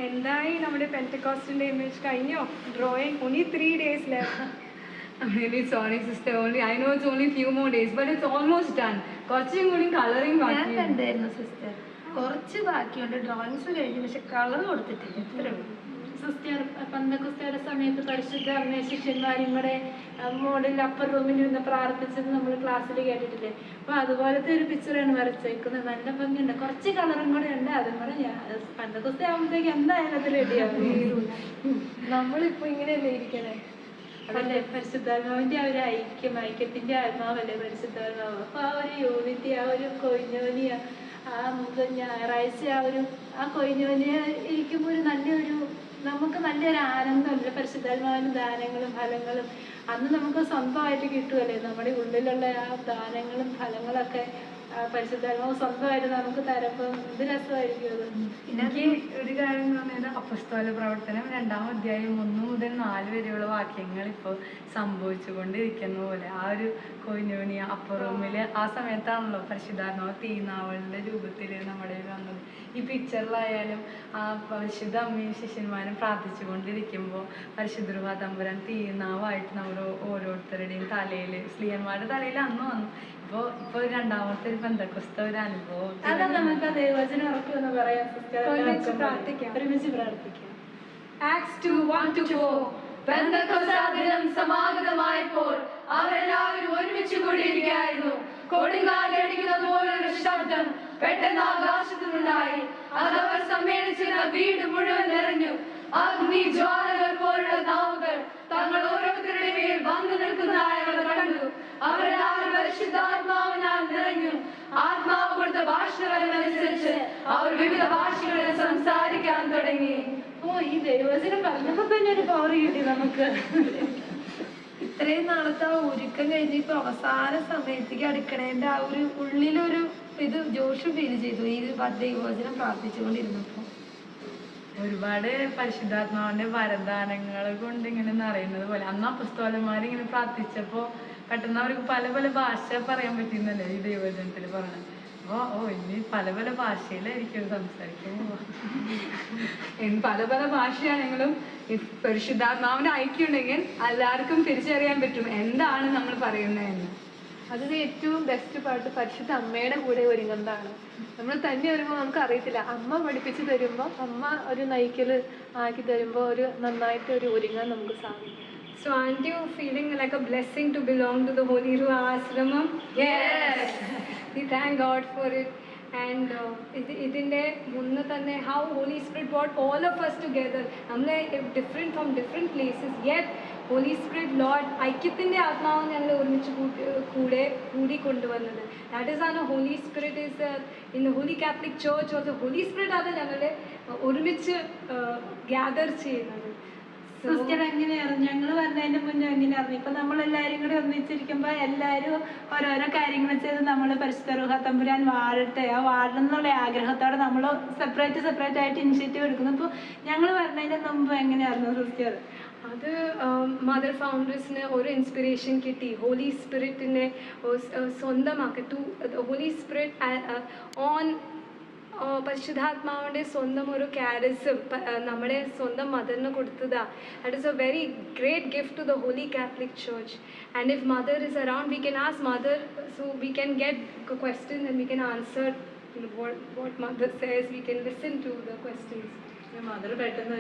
എന്തായി നമ്മുടെ പെന്റക്കോസ്റ്റിന്റെ ഇമേജ് കഴിഞ്ഞോ? Drawing only 3 days left. I'm really sorry, sister. I know it's only few more days, but it's almost done. കുറച്ചും കൂടി colouring ഞാൻ ബാക്കി. കണ്ടായിരുന്നു സിസ്റ്റർ, കുറച്ച് ബാക്കിയുണ്ട്. ഡ്രോയിങ്സ് കഴിഞ്ഞു, പക്ഷെ കളർ കൊടുത്തിട്ടില്ല. ഇത്രേ ഉള്ളൂ. സിസ്റ്റർ പെന്തക്കോസ്തിയുടെ സമയത്ത് പരിശുദ്ധ അമ്മ ശിഷ്യന്മാരും കൂടെ മോഡൽ അപ്പർ റൂമിൽ ഇരുന്ന് പ്രാർത്ഥിച്ചത് നമ്മൾ ക്ലാസ്സിൽ കേട്ടിട്ടില്ലേ? അപ്പൊ അതുപോലത്തെ ഒരു പിക്ചറാണ് വരച്ചേക്കുന്നത്. നല്ല ഭംഗിയുണ്ട്. കുറച്ച് കളറും കൂടെ ഉണ്ട്. അതും കൂടെ പെന്തക്കോസ്തി ആകുമ്പോഴത്തേക്ക് എന്തായാലും അത് റെഡിയാവും. നമ്മളിപ്പോ ഇങ്ങനെയല്ലേ ഇരിക്കണേ? അതല്ലേ പരിശുദ്ധാത്മാവിന്റെ ആ ഒരു ഐക്യത്തിന്റെ ആത്മാവല്ലേ പരിശുദ്ധാത്മാവ്. അപ്പൊ ആ ഒരു യൂണിറ്റി, ആ ഒരു കൊയിഞ്ഞോനി, ആ ഞായറാഴ്ച ആ കൊയിഞ്ഞോനി ഇരിക്കുമ്പോൾ ഒരു നല്ലൊരു നമുക്ക് നല്ലൊരു ആനന്ദമല്ല പരിശുദ്ധാത്മാവിന്റെ ദാനങ്ങളും ഫലങ്ങളും അന്ന് നമുക്ക് സ്വന്തമായിട്ട് കിട്ടുമല്ലേ? നമ്മുടെ ഉള്ളിലുള്ള ആ ദാനങ്ങളും ഫലങ്ങളൊക്കെ പരിശുദ്ധാത്മാവ് സ്വന്തമായിട്ട് നമുക്ക് തരുമ്പോൾ എന്ത് രസമായിരിക്കും അത്. എനിക്ക് ഒരു കാര്യം എന്ന് പറഞ്ഞാൽ അപ്പസ്തോല പ്രവർത്തനം 2-ാം അധ്യായം 1 മുതൽ 4 വരെയുള്ള വാക്യങ്ങൾ ഇപ്പോൾ സംഭവിച്ചുകൊണ്ടിരിക്കുന്ന പോലെ ആ ഒരു കൊയിഞ്ഞോണി അപ്പർ റൂമിൽ ആ സമയത്താണല്ലോ പരിശുദ്ധാത്മാവ് തീനാവളുടെ രൂപത്തിൽ നമ്മുടെ വന്നത്. ഈ പിക്ചറിലായാലും ആ പരിശുദ്ധ അമ്മയും ശിഷ്യന്മാരും പ്രാർത്ഥിച്ചുകൊണ്ടിരിക്കുമ്പോൾ പരിശുദ്ധ തമ്പുരാൻ തീനാവായിട്ട് നമ്മുടെ ഓരോരുത്തരുടെയും തലയിൽ, സ്ത്രീയന്മാരുടെ തലയിൽ അന്ന് വന്നു. ഇപ്പൊ 2ാമത്തെ ഒരു പെന്തക്കോസ്ത ഒരു അനുഭവം. അതാ നമുക്ക് ദൈവവചനം ഉറക്കുമെന്ന് പറയാം. ഒരുമിച്ച് പ്രാർത്ഥിക്കാം. Acts 2:1-4. പെന്തക്കോസ്ത ദിനം സമാഗതമായപ്പോൾ അവരെല്ലാവരും ഒരുമിച്ച് കൂടിയിരിക്കുകയായിരുന്നു. കൊടുങ്കാറ്റടിക്കുന്നത് പോലൊരു ശബ്ദം പെട്ടെന്ന് ആകാശത്തു നിന്നുണ്ടായി. അതവർ സമ്മേളിച്ചിരുന്ന വീട് മുഴുവൻ നിറഞ്ഞു. അഗ്നി ജ്വാലകൾ പോലുള്ള നാവുകൾ തങ്ങൾ ഓരോരുത്തരുടെ മേൽ വന്നു നിൽക്കുന്നതായി അവർ കണ്ടു. അവരെല്ലാവരും പരിശുദ്ധാത്മാവിനാൽ നിറഞ്ഞു. ആത്മാവ് കൊടുത്ത ഭാഷകളനുസരിച്ച് അവർ വിവിധ ഭാഷകളിൽ സംസാരിക്കാൻ തുടങ്ങി. ഈ ദൈവവചനം പറഞ്ഞപ്പോ തന്നെ ഒരു പവർ കിട്ടി നമുക്ക്. ഇത്രയും നാളത്തെ ആ ഒരുക്കം കഴിഞ്ഞ് ഇപ്പൊ അവസാന സമയത്തേക്ക് അടുക്കണേന്റെ ആ ഒരു ഉള്ളിലൊരു ഇത് ജോഷ് ഫീൽ ചെയ്തു ഈ ദൈവവചനം പ്രാർത്ഥിച്ചുകൊണ്ടിരുന്നപ്പോ. ഒരുപാട് പരിശുദ്ധാത്മാവിന്റെ വരദാനങ്ങൾ കൊണ്ട് ഇങ്ങനെ നിറയുന്നത് പോലെ അന്ന് അപ്പസ്തോലന്മാരിങ്ങനെ പ്രാർത്ഥിച്ചപ്പോ പെട്ടെന്ന് അവർക്ക് പല പല ഭാഷ പറയാൻ പറ്റുന്നല്ലേ ഈ ദൈവവചനത്തിൽ പറഞ്ഞത്. അപ്പൊ ഇനി പല പല ഭാഷയിലായിരിക്കും സംസാരിക്കുമ്പോ. പല പല ഭാഷയാണെങ്കിലും പരിശുദ്ധാത്മാവിന്റെ ഐക്യം ഉണ്ടെങ്കിൽ എല്ലാവർക്കും തിരിച്ചറിയാൻ പറ്റും എന്താണ് നമ്മൾ പറയുന്നതെന്ന്. അതിന് ഏറ്റവും ബെസ്റ്റ് പാട്ട് പരിശുദ്ധ അമ്മയുടെ കൂടെ ഒരുങ്ങുന്നതാണ്. നമ്മൾ തന്നെ വരുമ്പോൾ നമുക്ക് അറിയത്തില്ല. അമ്മ പഠിപ്പിച്ച് തരുമ്പോൾ, അമ്മ ഒരു നയിക്കൽ ആക്കി തരുമ്പോൾ ഒരു നന്നായിട്ട് ഒരു ഒരുങ്ങാൻ നമുക്ക് സാധിക്കും. So aren't you feeling like a blessing to belong to the Holy Ruah Ashramam? Yes. We thank God for it. And ഇതിൻ്റെ മുന്നേ തന്നെ how Holy Spirit brought all of us together. നമ്മളെ different from different places, yet Holy Spirit Lord ഐക്യത്തിൻ്റെ ആത്മാവ് ഞങ്ങൾ ഒരുമിച്ച് കൂടി കൊണ്ടുവന്നത്. That is our Holy Spirit is in the Holy Catholic Church also. Holy Spirit ആണ് ഞങ്ങളെ ഒരുമിച്ച് gather ചെയ്യുന്നത്. സിസ്റ്റർ എങ്ങനെയായിരുന്നു? ഞങ്ങൾ വരുന്നതിന്റെ മുന്നേ എങ്ങനെയായിരുന്നു? ഇപ്പൊ നമ്മളെല്ലാരും കൂടെ ഒന്നിച്ചിരിക്കുമ്പോ എല്ലാരും ഓരോരോ കാര്യങ്ങൾ ചെയ്ത് നമ്മൾ പരിശുദ്ധ റൂഹ തമ്പുരാൻ വാഴട്ടെ, ആ വാഴെന്നുള്ള ആഗ്രഹത്തോടെ നമ്മൾ സെപ്പറേറ്റ് ആയിട്ട് ഇനിഷ്യേറ്റീവ് എടുക്കുന്നു. ഇപ്പൊ ഞങ്ങൾ വരുന്നതിന്റെ മുമ്പ് എങ്ങനെയായിരുന്നു സിസ്റ്റർ? അത് മദർ ഫൗണ്ടേഴ്സിന് ഒരു ഇൻസ്പിറേഷൻ കിട്ടി. ഹോളി സ്പിരിറ്റിനെ സ്വന്തമാക്കി ഹോളി സ്പിരിറ്റ് ഓൺ പരിശുദ്ധാത്മാവിൻ്റെ സ്വന്തം ഒരു കാരിസം നമ്മുടെ സ്വന്തം മദറിന് കൊടുത്തതാ. That is a very great gift to the holy Catholic church. And if mother is around we can ask mother, so we can get questions and we can answer what mother says. We can listen to the questions. Mother പെട്ടെന്ന്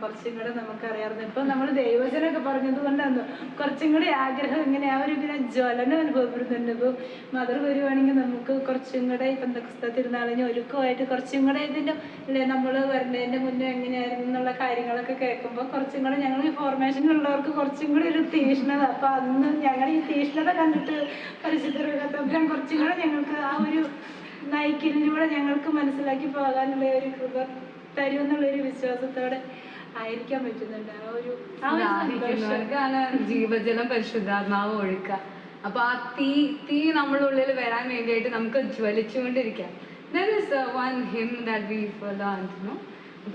കുറച്ചും കൂടെ നമുക്കറിയാമായിരുന്നു. ഇപ്പൊ നമ്മൾ ദൈവജനൊക്കെ പറഞ്ഞത് കൊണ്ടാണ് കുറച്ചും കൂടി ആഗ്രഹം ഇങ്ങനെ ആ ഒരു ജ്വലനം അനുഭവപ്പെടുന്നുണ്ട്. ഇപ്പൊ മദർ വരുവാണെങ്കിൽ നമുക്ക് കുറച്ചും കൂടെ ഇപ്പം തിരുനാളിന് ഒരുക്കമായിട്ട് കുറച്ചും കൂടെ ഇതിൻ്റെ അല്ലേ നമ്മൾ വരുന്നതിൻ്റെ മുന്നേ എങ്ങനെയായിരുന്നു എന്നുള്ള കാര്യങ്ങളൊക്കെ കേൾക്കുമ്പോൾ കുറച്ചും കൂടെ ഞങ്ങൾ ഈ ഫോർമേഷനിലുള്ളവർക്ക് കുറച്ചും കൂടി ഒരു തീഷ്ണത. അപ്പൊ അന്ന് ഞങ്ങൾ ഈ തീഷ്ണത കണ്ടിട്ട് പരിശുദ്ധ കുറച്ചും കൂടെ ഞങ്ങൾക്ക് ആ ഒരു നയിക്കലിലൂടെ ഞങ്ങൾക്ക് മനസ്സിലാക്കി പോകാനുള്ള ഒരു കൃപ തരുമെന്നുള്ളൊരു വിശ്വാസത്തോടെ ആയിരിക്കാൻ പറ്റുന്നുണ്ട്. ദാഹിക്കുന്നവർക്കാണ് ജീവജലം പരിശുദ്ധാത്മാവ് ഒഴുക്കുക. അപ്പൊ ആ തീ നമ്മുടെ ഉള്ളിൽ വരാൻ വേണ്ടിയിട്ട് നമുക്ക് ജ്വലിച്ചുകൊണ്ടിരിക്കാം. There is one hymn that we've learned, no?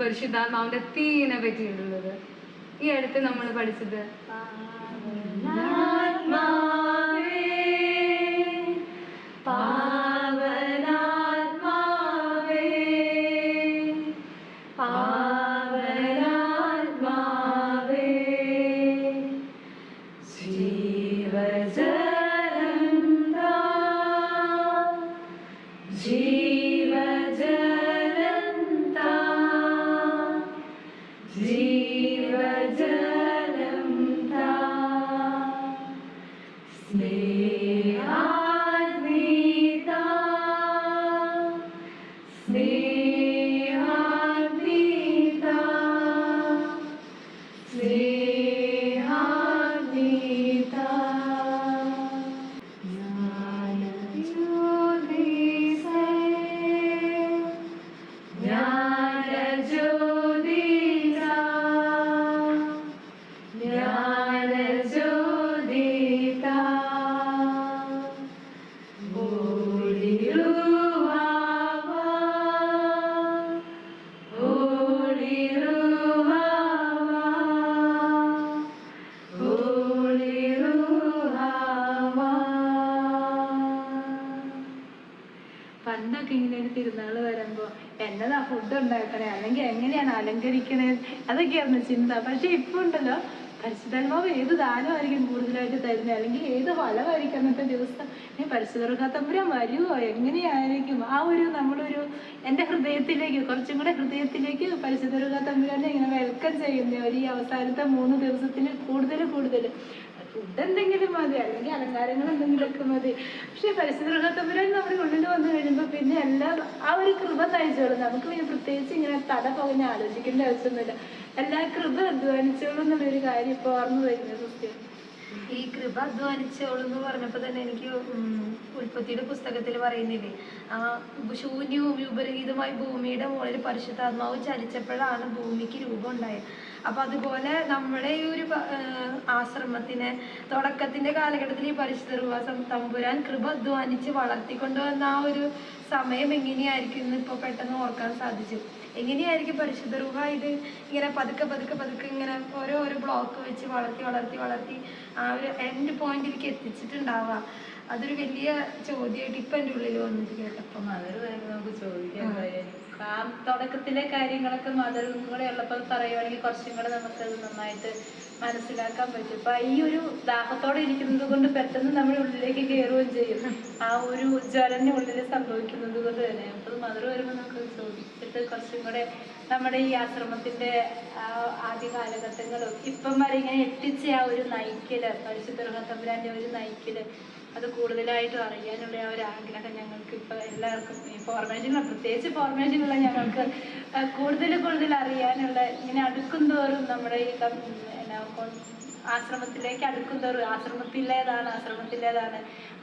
പരിശുദ്ധാത്മാവിന്റെ തീനെ പറ്റിയിട്ടുള്ളത് ഈ അടുത്ത് നമ്മൾ പഠിച്ചത് പാവനാത്മാവേ ഉണ്ടാക്കണേ, അല്ലെങ്കിൽ എങ്ങനെയാണ് അലങ്കരിക്കണേ, അതൊക്കെയായിരുന്നു ചിന്ത. പക്ഷെ ഇപ്പൊ ഉണ്ടല്ലോ, പരിശുദ്ധാത്മാവ് ഏത് ദാനമായിരിക്കും കൂടുതലായിട്ട് തരുന്നത്, അല്ലെങ്കിൽ ഏത് ഫലമായിരിക്കും അന്നത്തെ ദിവസം. പരിശുദ്ധ തമ്പുരാൻ വരുമോ, എങ്ങനെയായിരിക്കും ആ ഒരു നമ്മളൊരു എൻ്റെ ഹൃദയത്തിലേക്ക്, കുറച്ചും കൂടെ ഹൃദയത്തിലേക്ക് പരിശുദ്ധ തമ്പുരാനെ ഇങ്ങനെ വെൽക്കം ചെയ്യുന്ന ഒരു ഈ അവസാനത്തെ 3 ദിവസത്തിൽ കൂടുതൽ ഫുഡ് എന്തെങ്കിലും മതി, അല്ലെങ്കിൽ അലങ്കാരങ്ങൾ എന്തെങ്കിലുമൊക്കെ മതി. പക്ഷെ പരിശുദ്ധ തമ്പുരാൻ നമ്മുടെ ഉള്ളിൽ വന്നു കഴിയുമ്പോൾ പിന്നെ എല്ലാം ആ ഒരു കൃപ തയ്ച്ചോളും. നമുക്ക് പിന്നെ പ്രത്യേകിച്ച് ഇങ്ങനെ തല പകഞ്ഞ് ആലോചിക്കേണ്ട ആവശ്യമൊന്നുമില്ല. എല്ലാ കൃപ അധ്വാനിച്ചോളും എന്നുള്ളൊരു കാര്യം ഇപ്പോൾ ഓർമ്മ വരുന്നത് സത്യം. ഈ കൃപ അധ്വാനിച്ചോളൂ എന്ന് പറഞ്ഞപ്പോൾ തന്നെ എനിക്ക് ഉൽപ്പത്തിയുടെ പുസ്തകത്തിൽ പറയുന്നില്ലേ, ആ ശൂന്യവും വിപരീതമായി ഭൂമിയുടെ മുകളിൽ പരിശുദ്ധാത്മാവ് ചലിച്ചപ്പോഴാണ് ഭൂമിക്ക് രൂപം ഉണ്ടായത്. അപ്പം അതുപോലെ നമ്മുടെ ഈ ഒരു ആശ്രമത്തിനെ തുടക്കത്തിന്റെ കാലഘട്ടത്തിൽ ഈ പരിശുദ്ധ തമ്പുരാൻ കൃപ അധ്വാനിച്ച് വളർത്തിക്കൊണ്ടുവന്ന ആ ഒരു സമയം എങ്ങനെയായിരിക്കും എന്ന് ഇപ്പോൾ പെട്ടെന്ന് ഓർക്കാൻ സാധിച്ചു. എങ്ങനെയായിരിക്കും പരിശുദ്ധ റൂഹ ഇത് ഇങ്ങനെ പതുക്കെ ഇങ്ങനെ ഓരോ ബ്ലോക്ക് വെച്ച് വളർത്തി ആ ഒരു എൻഡ് പോയിന്റിലേക്ക് എത്തിച്ചിട്ടുണ്ടാവുക. അതൊരു വലിയ ചോദ്യമായിട്ട് ഇപ്പം എൻ്റെ ഉള്ളിൽ വന്നിട്ട് കേട്ടപ്പം അതൊരു നമുക്ക് ചോദിക്കാം. ആ തുടക്കത്തിലെ കാര്യങ്ങളൊക്കെ മദറും കൂടെ ഉള്ളപ്പോൾ പറയുവാണെങ്കിൽ കുറച്ചും കൂടെ നമുക്കത് നന്നായിട്ട് മനസ്സിലാക്കാൻ പറ്റും. ഇപ്പൊ ഈ ഒരു ദാഹത്തോടെ ഇരിക്കുന്നത് കൊണ്ട് പെട്ടെന്ന് നമ്മുടെ ഉള്ളിലേക്ക് കയറുകയും ചെയ്യും. ആ ഒരു ജ്വലന്റെ ഉള്ളിൽ സംഭവിക്കുന്നത് കൊണ്ട് തന്നെ അപ്പോൾ മദർ വരുമ്പോൾ നമുക്ക് ചോദിച്ചിട്ട് കുറച്ചും കൂടെ നമ്മുടെ ഈ ആശ്രമത്തിന്റെ ആദ്യ കാലഘട്ടങ്ങളും ഇപ്പം വരെ ഇങ്ങനെ എത്തിച്ച ആ ഒരു നയിക്കല്, പരിശുദ്ധ തമ്പുരാന്റെ ഒരു നയിക്കല്, അത് കൂടുതലായിട്ടും അറിയാനുള്ള ആ ഒരു ആഗ്രഹം ഞങ്ങൾക്ക് ഇപ്പൊ എല്ലാവർക്കും ഈ ഫോർമേഷനുള്ള, പ്രത്യേകിച്ച് ഫോർമേഷനുള്ള ഞങ്ങൾക്ക് കൂടുതൽ അറിയാനുള്ള, ഇങ്ങനെ അടുക്കും തോറും നമ്മുടെ ഈ ആശ്രമത്തിലേക്ക് അടുക്കും തോറും ആശ്രമത്തിലേതാണ്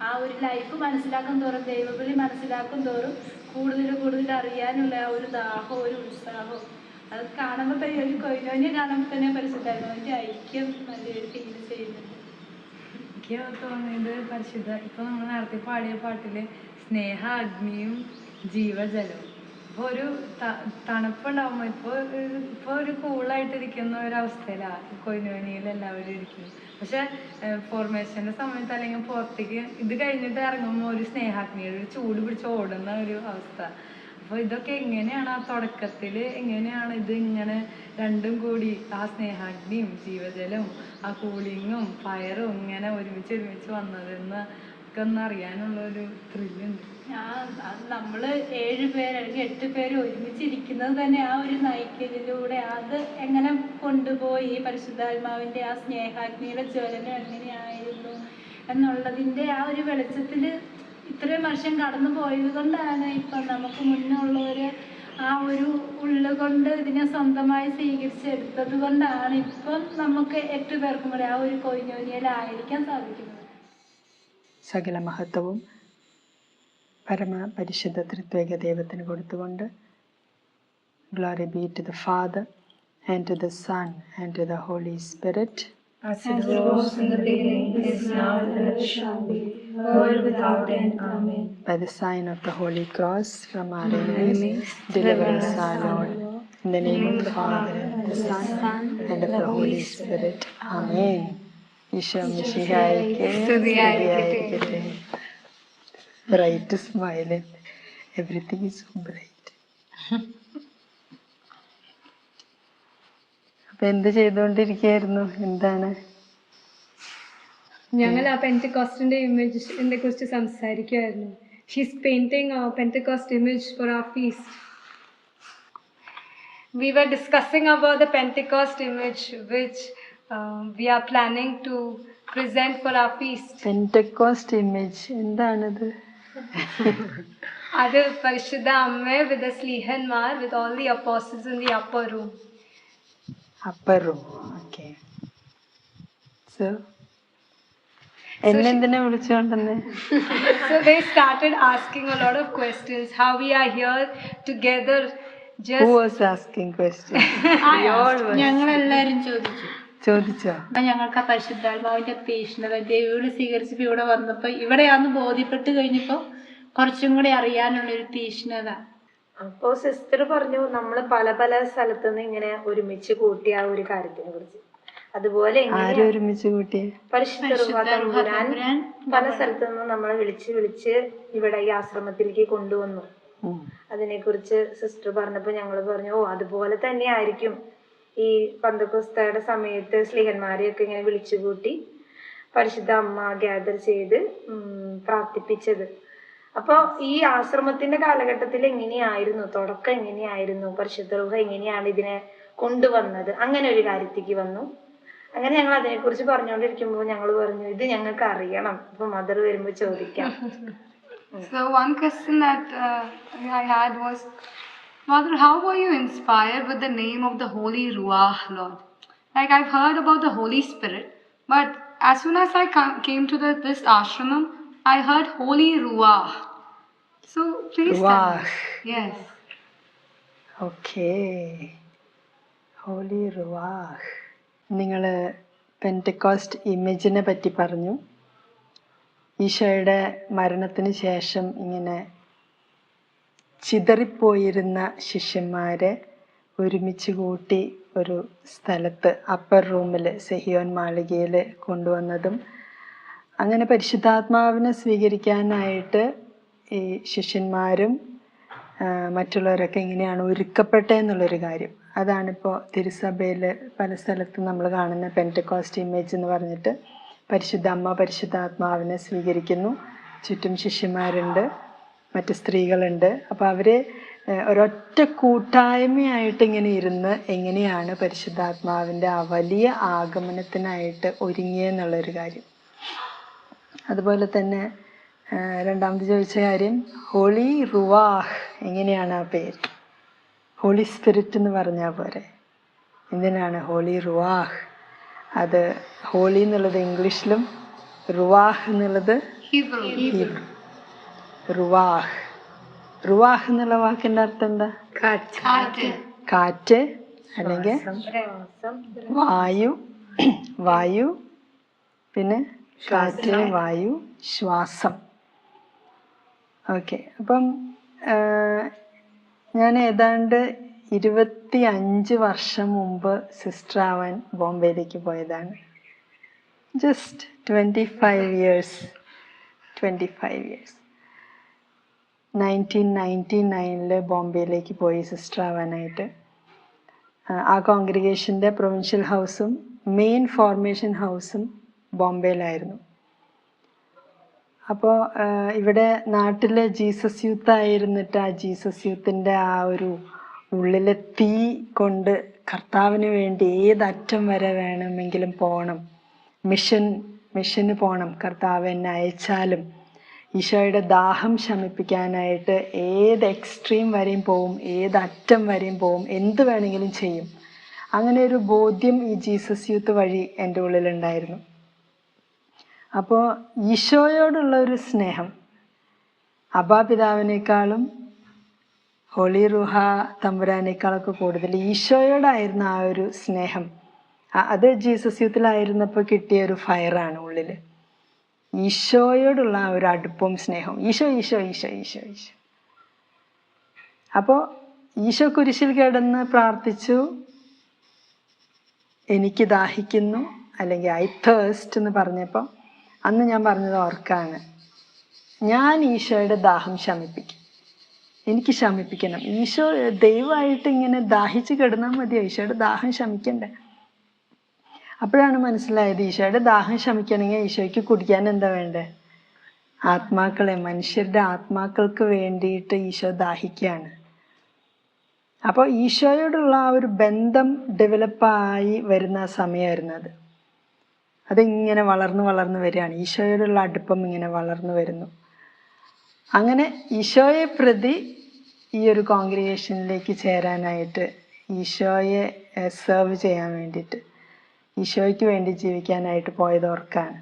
ആ ഒരു ലൈഫ് മനസ്സിലാക്കും തോറും, ദൈവവിളി മനസ്സിലാക്കും തോറും കൂടുതൽ അറിയാനുള്ള ആ ഒരു ദാഹവും ഒരു ഉത്സാഹവും അത് കാണുമ്പോൾ തന്നെ, ഒരു കൊയിലോനെ കാണുമ്പോൾ തന്നെ പരിശുദ്ധാത്മാവിന്റെ ഐക്യം നല്ലൊരു ഫീൽ ചെയ്യുന്നുണ്ട്. എനിക്ക് തോന്നിയത് പരിശുദ്ധ ഇപ്പൊ നമ്മൾ നേരത്തെ പാടിയ പാട്ടില് സ്നേഹ അഗ്നിയും ജീവജലവും. ഇപ്പൊ ഒരു തണുപ്പുണ്ടാവുമ്പോ ഇപ്പൊ ഒരു കൂളായിട്ടിരിക്കുന്ന ഒരവസ്ഥയിലാണ് കൊയിനോനിയിൽ എല്ലാവരും ഇരിക്കുന്നത്. പക്ഷെ ഫോർമേഷന്റെ സമയത്ത് അല്ലെങ്കിൽ പുറത്തേക്ക് ഇത് കഴിഞ്ഞിട്ട് ഇറങ്ങുമ്പോൾ ഒരു സ്നേഹാഗ്നിയുടെ ഒരു ചൂട് പിടിച്ച് ഓടുന്ന ഒരു അവസ്ഥ. അപ്പോൾ ഇതൊക്കെ എങ്ങനെയാണ് ആ തുടക്കത്തിൽ, എങ്ങനെയാണ് ഇത് ഇങ്ങനെ രണ്ടും കൂടി, ആ സ്നേഹാഗ്നിയും ജീവജലവും ആ കൂളിങ്ങും ഫയറും ഇങ്ങനെ ഒരുമിച്ച് വന്നതെന്ന് ഒക്കെ ഒന്ന് അറിയാനുള്ള ഒരു ത്രില്ലുണ്ട്. നമ്മള് 7 പേര് അല്ലെങ്കിൽ 8 പേര് ഒരുമിച്ചിരിക്കുന്നത് തന്നെ ആ ഒരു നയിക്കലിലൂടെ, അത് എങ്ങനെ കൊണ്ടുപോയി പരിശുദ്ധാത്മാവിന്റെ ആ സ്നേഹാഗ്നിയുടെ ജ്വലനം എങ്ങനെയായിരുന്നു എന്നുള്ളതിന്റെ ആ ഒരു വെളിച്ചത്തില് ഇത്രയും വർഷം കടന്നു പോയത് കൊണ്ടാണ് ഇപ്പം നമുക്ക് മുന്നുള്ളവര് ആ ഒരു ഉള്ളുകൊണ്ട് ഇതിനെ സ്വന്തമായി സ്വീകരിച്ചെടുത്തത് കൊണ്ടാണ് ഇപ്പം നമുക്ക് 8 പേർക്കും കൂടെ ആ ഒരു കൊയിനോനിയലായിരിക്കാൻ സാധിക്കുന്നത്. സകല മഹത്വവും പരിശുദ്ധ ത്രിത്വൈക ദൈവത്തിന് കൊടുത്തുകൊണ്ട്, glory be to the father and to the son and to the holy spirit, as it was in the beginning, is now, and ever shall be, world without end. Amen. By the sign of the Holy Cross from our enemies, deliver us, our Lord. In the name of the Father, and the Son, and of the Holy Spirit. Amen. ഈശോ മിശിഹായിക്ക് സ്തുതിയായിരിക്കട്ടെ. Bright smile, everything is so bright. അപ്പൊ എന്ത് ചെയ്തുകൊണ്ടിരിക്കുകയായിരുന്നു? എന്താണ് ഞങ്ങൾ ആ പെന്റക്കോസ്റ്റിന്റെ ഇമേജിനെ കുറിച്ച് സംസാരിക്കുമായിരുന്നു. She's painting a Pentecost image for our feast. We were discussing about the Pentecost image which we are planning to present for our feast. Pentecost image എന്താണത്? അത് പരിശുദ്ധ അമ്മ with the സ്ലീഹന്മാർ, with all the apostles in the upper room. Upper room, okay. So എന്തിനെ വിളിച്ചുകൊണ്ടെന്ന്? So they started asking a lot of questions, how we are here together. Who was asking questions? ഞങ്ങളെല്ലാരും ചോദിച്ചോ? ഞങ്ങൾക്ക് ആ പരിശുദ്ധാത്മാവിന്റെ തീഷ്ണത, ദൈവവിളി സ്വീകരിച്ചപ്പോ ഇവിടെ വന്നപ്പോ ഇവിടെയാന്ന് ബോധ്യപ്പെട്ട് കഴിഞ്ഞപ്പോ കുറച്ചും കൂടി അറിയാനുള്ളൊരു തീഷ്ണത. അപ്പോൾ സിസ്റ്റർ പറഞ്ഞു നമ്മൾ പല സ്ഥലത്തുനിന്ന് ഇങ്ങനെ ഒരുമിച്ച് കൂട്ടിയ ആ ഒരു കാര്യത്തിനെ കുറിച്ച്. അതുപോലെ ആരും ഒരുമിച്ച് കൂട്ടിയ പരിശുദ്ധ തമ്പുരാൻ പല സ്ഥലത്തു നിന്നും നമ്മളെ വിളിച്ച് ഇവിടെ ഈ ആശ്രമത്തിലേക്ക് കൊണ്ടുവന്നു. അതിനെക്കുറിച്ച് സിസ്റ്റർ പറഞ്ഞപ്പോൾ ഞങ്ങൾ പറഞ്ഞു, ഓ അതുപോലെ തന്നെ ആയിരിക്കും ഈ പന്തക്കോസ്തയുടെ സമയത്ത് സ്ലീഹന്മാരെയൊക്കെ ഇങ്ങനെ വിളിച്ചുകൂട്ടി പരിശുദ്ധ അമ്മ ഗ്യാദർ ചെയ്ത് പ്രാർത്ഥിപ്പിച്ചത്. അപ്പോൾ ഈ ആശ്രമത്തിന്റെ കാലഘട്ടത്തിൽ എങ്ങനെയായിരുന്നു, തുടക്കം എങ്ങനെയായിരുന്നു, പരിശുദ്ധ റൂഹ എങ്ങനെയാണ് ഇതിനെ കൊണ്ടുവന്നത്, അങ്ങനെ ഒരു കാര്യത്തേക്ക് വന്നു. അങ്ങനെ ഞങ്ങൾ അതിനെക്കുറിച്ച് പറഞ്ഞുകൊണ്ടിരിക്കുമ്പോൾ ഞങ്ങൾ പറഞ്ഞു, ഇത് ഞങ്ങൾക്ക് അറിയണം, ഇപ്പൊ മദർ വരുമ്പോൾ ചോദിക്കാം. So one question that I had was, Mother, how were you inspired with the name of the Holy Ruach, Lord? Like I've heard about the Holy Spirit, but as soon as I came to this ashramam, I heard Holy Ruach. So please tell Ruach. me. Yes. Okay, holy Ruach. നിങ്ങൾ Pentecost ഇമേജിനെ പറ്റി പറഞ്ഞു. ഈശോയുടെ മരണത്തിന് ശേഷം ഇങ്ങനെ ചിതറിപ്പോയിരുന്ന ശിഷ്യന്മാരെ ഒരുമിച്ച് കൂട്ടി ഒരു സ്ഥലത്ത് അപ്പർ റൂമിൽ സെഹിയോൻ മാളികയിൽ കൊണ്ടുവന്നതും, അങ്ങനെ പരിശുദ്ധാത്മാവിനെ സ്വീകരിക്കാനായിട്ട് ഈ ശിഷ്യന്മാരും മറ്റുള്ളവരൊക്കെ ഇങ്ങനെയാണ് ഒരുക്കപ്പെട്ടതെന്നുള്ളൊരു കാര്യം. അതാണിപ്പോൾ തിരുസഭയിൽ പല സ്ഥലത്തും നമ്മൾ കാണുന്ന പെൻറ്റക്കോസ്റ്റ് ഇമേജ് എന്ന് പറഞ്ഞിട്ട് പരിശുദ്ധ അമ്മ പരിശുദ്ധാത്മാവിനെ സ്വീകരിക്കുന്നു. ചുറ്റും ശിഷ്യന്മാരുണ്ട്, മറ്റ് സ്ത്രീകളുണ്ട്. അപ്പോൾ അവർ ഒരൊറ്റ കൂട്ടായ്മയായിട്ട് ഇങ്ങനെ ഇരുന്ന് എങ്ങനെയാണ് പരിശുദ്ധാത്മാവിൻ്റെ ആ വലിയ ആഗമനത്തിനായിട്ട് ഒരുങ്ങിയെന്നുള്ളൊരു കാര്യം. അതുപോലെ തന്നെ രണ്ടാമത് ചോദിച്ച കാര്യം ഹോളി റുവാഹ്, എങ്ങനെയാണ് ആ പേര്? ഹോളി സ്പിരിറ്റ് എന്ന് പറഞ്ഞാൽ പോരെ, എന്തിനാണ് ഹോളി റുവാഹ്? അത് ഹോളി എന്നുള്ളത് ഇംഗ്ലീഷിലും റുവാഹ് എന്നുള്ളത് ഹീബ്രു. റുവാഹ്, റുവാഹ് എന്നുള്ള വാക്കിൻ്റെ അർത്ഥം എന്താ? കാറ്റ് അല്ലെങ്കിൽ വായു. വായു, പിന്നെ കാറ്റ്, വായു, ശ്വാസം. ഓക്കെ, അപ്പം ഞാൻ ഏതാണ്ട് 25 വർഷം മുമ്പ് സിസ്റ്റർ ആവാൻ ബോംബെയിലേക്ക് പോയതാണ്. Just 25 years. 1999 ബോംബെയിലേക്ക് പോയി സിസ്റ്റർ ആവാനായിട്ട്. ആ കോൺഗ്രിഗേഷൻ്റെ പ്രൊവിൻഷ്യൽ ഹൗസും മെയിൻ ഫോർമേഷൻ ഹൗസും ബോംബെയിലായിരുന്നു. അപ്പോൾ ഇവിടെ നാട്ടിൽ ജീസസ് യൂത്ത് ആയിരുന്നിട്ട് ആ ജീസസ് യൂത്തിൻ്റെ ആ ഒരു ഉള്ളിലെ തീ കൊണ്ട് കർത്താവിന് വേണ്ടി ഏതറ്റം വരെ വേണമെങ്കിലും പോകണം, മിഷന് പോകണം, കർത്താവ് എന്നെ അയച്ചാലും ഈശോയുടെ ദാഹം ശമിപ്പിക്കാനായിട്ട് ഏത് എക്സ്ട്രീം വരെയും പോവും, ഏതറ്റം വരെയും പോവും, എന്ത് വേണമെങ്കിലും ചെയ്യും. അങ്ങനെ ഒരു ബോധ്യം ഈ ജീസസ് യൂത്ത് വഴി എൻ്റെ ഉള്ളിലുണ്ടായിരുന്നു. അപ്പോൾ ഈശോയോടുള്ള ഒരു സ്നേഹം അബാപിതാവിനേക്കാളും ഹോളി റുഹ തമ്പുരാനേക്കാളൊക്കെ കൂടുതൽ ഈശോയോടായിരുന്ന ആ ഒരു സ്നേഹം, അത് ജീസസ് യൂത്തിലായിരുന്നപ്പോൾ കിട്ടിയ ഒരു ഫയറാണ് ഉള്ളിൽ. ഈശോയോടുള്ള ആ ഒരു അടുപ്പവും സ്നേഹവും, ഈശോ ഈശോ ഈശോ ഈശോ ഈശോ. അപ്പോൾ ഈശോ കുരിശിൽ കിടന്ന് പ്രാർത്ഥിച്ചു, എനിക്ക് ദാഹിക്കുന്നു, അല്ലെങ്കിൽ ഐ തേഴ്സ്റ്റ് എന്ന് പറഞ്ഞപ്പോൾ അന്ന് ഞാൻ പറഞ്ഞത് ഓർക്കാണ്, ഞാൻ ഈശോയുടെ ദാഹം ശമിപ്പിക്കും, എനിക്ക് ശമിപ്പിക്കണം. ഈശോ ദൈവമായിട്ട് ഇങ്ങനെ ദാഹിച്ച് കിടന്നാൽ മതിയോ? ഈശോയുടെ ദാഹം ശമിക്കണ്ടേ? അപ്പോഴാണ് മനസ്സിലായത്, ഈശോയുടെ ദാഹം ശമിക്കണമെങ്കിൽ ഈശോയ്ക്ക് കുടിക്കാൻ എന്താ വേണ്ടേ? ആത്മാക്കളെ, മനുഷ്യരുടെ ആത്മാക്കൾക്ക് വേണ്ടിയിട്ട് ഈശോ ദാഹിക്കുകയാണ്. അപ്പോൾ ഈശോയോടുള്ള ആ ഒരു ബന്ധം ഡെവലപ്പായി വരുന്ന സമയമായിരുന്നു അത്. അതിങ്ങനെ വളർന്നു വരികയാണ്. ഈശോയോടുള്ള അടുപ്പം ഇങ്ങനെ വളർന്നു വരുന്നു. അങ്ങനെ ഈശോയെ പ്രതി ഈ ഒരു കോൺഗ്രിഗേഷനിലേക്ക് ചേരാനായിട്ട്, ഈശോയെ സെർവ് ചെയ്യാൻ വേണ്ടിയിട്ട്, ഈശോയ്ക്ക് വേണ്ടി ജീവിക്കാനായിട്ട് പോയതോർക്കാണ്.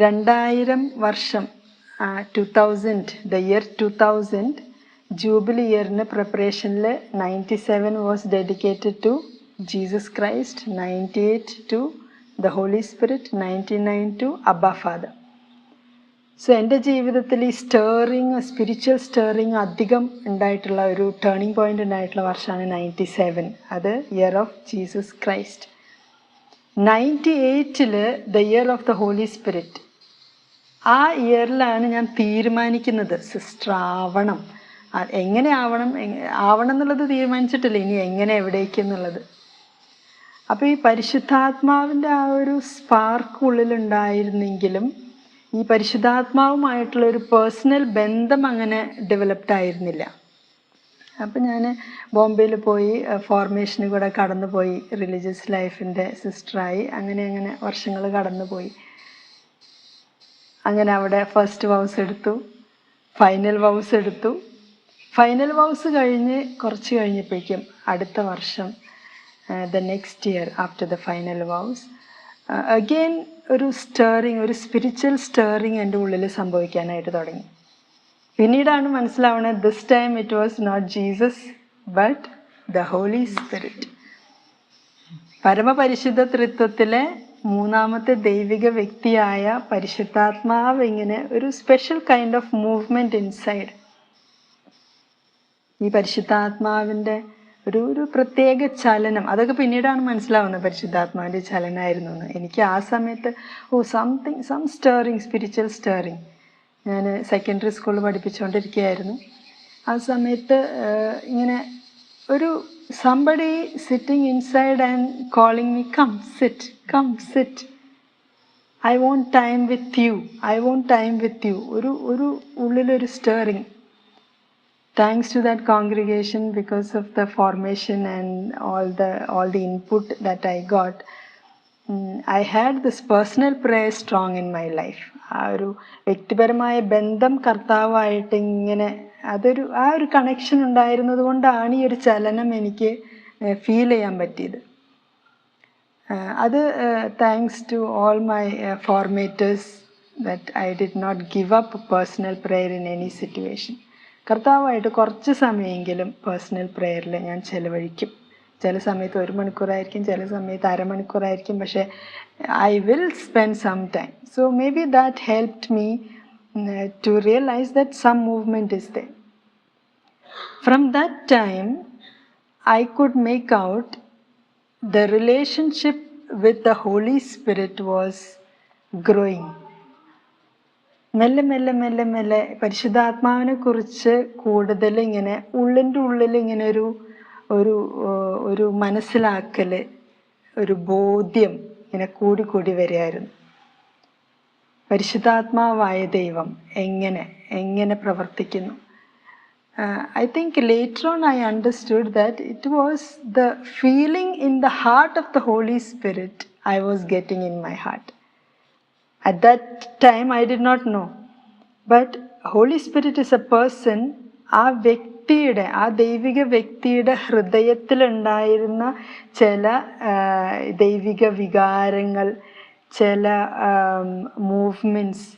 2000 വർഷം, 2000, ദ ഇയർ 2000 ജൂബിലി ഇയറിന് പ്രിപ്പറേഷനിൽ 97 was dedicated to Jesus Christ, 98 to the holy spirit, 99 to abba father. So എൻ്റെ ജീവിതത്തിൽ ഈ സ്പിരിച്വൽ സ്റ്റേറിങ് അധികം ഉണ്ടായിട്ടുള്ള ഒരു ടേണിംഗ് പോയിന്റ് ഉണ്ടായിട്ടുള്ള വർഷമാണ് 97, അത് year of Jesus Christ. 98 the year of the holy spirit. ആ ഇയറിലാണ് ഞാൻ തീരുമാനിക്കുന്നത് സിസ്റ്റർ ആവണം. എങ്ങനെ ആവണം ആവണം എന്നുള്ളത് തീരുമാനിച്ചിട്ടില്ല, ഇനി എങ്ങനെ എവിടേക്കെന്നുള്ളത്. അപ്പോൾ ഈ പരിശുദ്ധാത്മാവിൻ്റെ ആ ഒരു സ്പാർക്ക് ഉള്ളിലുണ്ടായിരുന്നെങ്കിലും ഈ പരിശുദ്ധാത്മാവുമായിട്ടുള്ള ഒരു പേഴ്സണൽ ബന്ധം അങ്ങനെ ഡെവലപ്ഡ് ആയിരുന്നില്ല. അപ്പം ഞാൻ ബോംബെയിൽ പോയി ഫോർമേഷന് കൂടെ കടന്നു പോയി, റിലീജിയസ് ലൈഫിൻ്റെ സിസ്റ്ററായി. അങ്ങനെ വർഷങ്ങൾ കടന്നു പോയി. അങ്ങനെ അവിടെ ഫസ്റ്റ് വൗസ് എടുത്തു, ഫൈനൽ വൗസ് എടുത്തു. ഫൈനൽ വൗസ് കഴിഞ്ഞ് കുറച്ച് കഴിഞ്ഞപ്പോഴേക്കും അടുത്ത വർഷം the next year after the final vows again ഒരു സ്പിരിച്വൽ സ്റ്റേറിങ് എൻ്റെ ഉള്ളിൽ സംഭവിക്കാനായിട്ട് തുടങ്ങി. പിന്നീടാണ് മനസ്സിലാവുന്നത് this time it was not Jesus but the holy Spirit. പരമപരിശുദ്ധ ത്രിത്വത്തിലെ മൂന്നാമത്തെ ദൈവിക വ്യക്തിയായ പരിശുദ്ധാത്മാവ് ഇങ്ങനെ ഒരു special kind of movement inside. ഈ പരിശുദ്ധാത്മാവിൻ്റെ ഒരു പ്രത്യേക ചലനം, അതൊക്കെ പിന്നീടാണ് മനസ്സിലാവുന്നത് പരിശുദ്ധാത്മാവിൻ്റെ ചലനമായിരുന്നു എന്ന്. എനിക്ക് ആ സമയത്ത് സം സ്റ്റേറിങ്, സ്പിരിച്വൽ സ്റ്റേറിങ്. ഞാൻ സെക്കൻഡറി സ്കൂളിൽ പഠിപ്പിച്ചുകൊണ്ടിരിക്കുകയായിരുന്നു. ആ സമയത്ത് ഇങ്ങനെ ഒരു somebody sitting inside and calling me, come sit, I want time with you, ഒരു ഉള്ളിലൊരു സ്റ്റേറിങ്. Thanks to that congregation, because of the formation and all the input that I got, I had this personal prayer strong in my life. ആ ഒരു വ്യക്തിപരമായ ബന്ധം കർത്താവായിട്ട് ഇങ്ങനെ ആ ഒരു connection ഉണ്ടായിരുന്നത് കൊണ്ടാണ് ഈ ഒരു ചലനം എനിക്ക് ഫീൽ ചെയ്യാൻ പറ്റിയത്. അത് thanks to all my formators that I did not give up personal prayer in any situation. കർത്താവായിട്ട് കുറച്ച് സമയമെങ്കിലും പേഴ്സണൽ പ്രെയറിൽ ഞാൻ ചെലവഴിക്കും. ചില സമയത്ത് 1 മണിക്കൂറായിരിക്കും, ചില സമയത്ത് അരമണിക്കൂറായിരിക്കും, പക്ഷേ I will spend some time. So maybe that helped me to realize that some movement is there. From that time, I could make out the relationship with the Holy Spirit was growing. മെല്ലെ പരിശുദ്ധാത്മാവിനെ കുറിച്ച് കൂടുതൽ ഇങ്ങനെ ഉള്ളിൽ ഇങ്ങനെ ഒരു മനസ്സിലാക്കൽ, ഒരു ബോധ്യം ഇങ്ങനെ കൂടി വരികയായിരുന്നു. പരിശുദ്ധാത്മാവായ ദൈവം എങ്ങനെ പ്രവർത്തിക്കുന്നു. I think later on I understood that it was the feeling in the heart of the Holy Spirit I was getting in my heart. At that time I did not know. But Holy Spirit is a person. ആ ദൈവിക വ്യക്തിയുടെ ഹൃദയത്തിലുണ്ടായിരുന്ന ചില ദൈവിക വികാരങ്ങൾ, ചില movements,